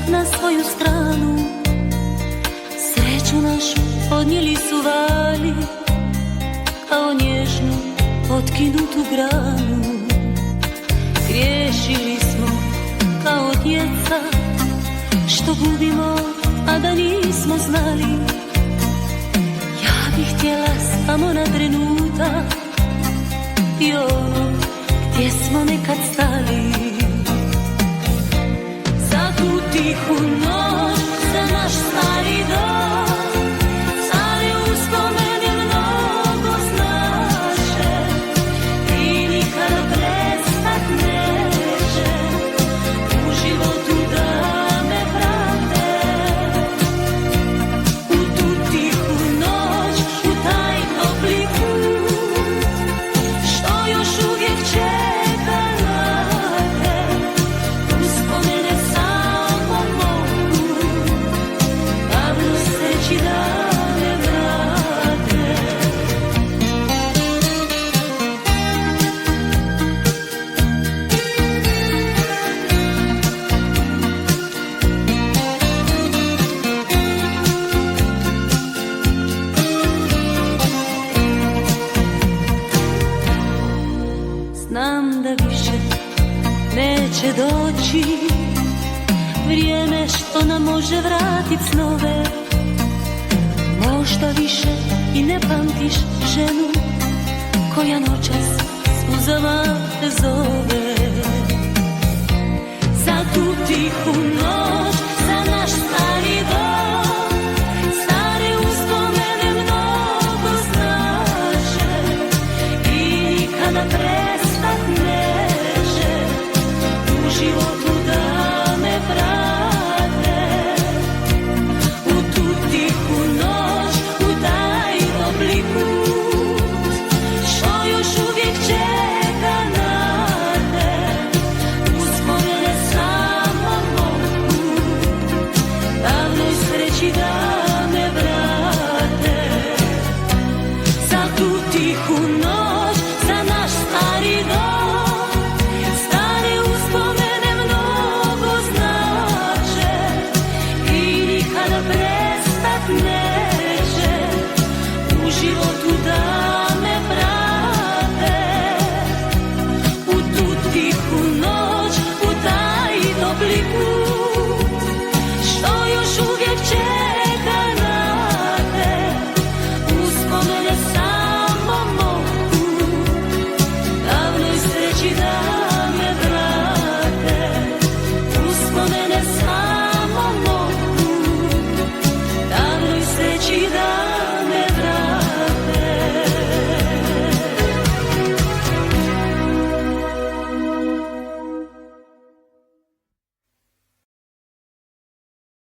na svoju stranu. Sreću našu odnijeli su vali, kao nježnu otkinutu granu. Griješili smo kao djeca, što gubimo, a da nismo znali. Ja bih htjela samo na trenutak i ono gdje smo nekad stali. Za tu tihu noć, za naš stari dom, stare uspomene mnogo znače i nikada prestat neće u životu da me prate. U tu tihu noć, u taj topli put, što još uvijek čeka na te. Uspomene samo mogu davno sreći da me vrate. Znam da više neće doći vrijeme što nam može vratit snove. Možda više i ne pamtiš ženu koja noćas suzama te zove. Za tu tihu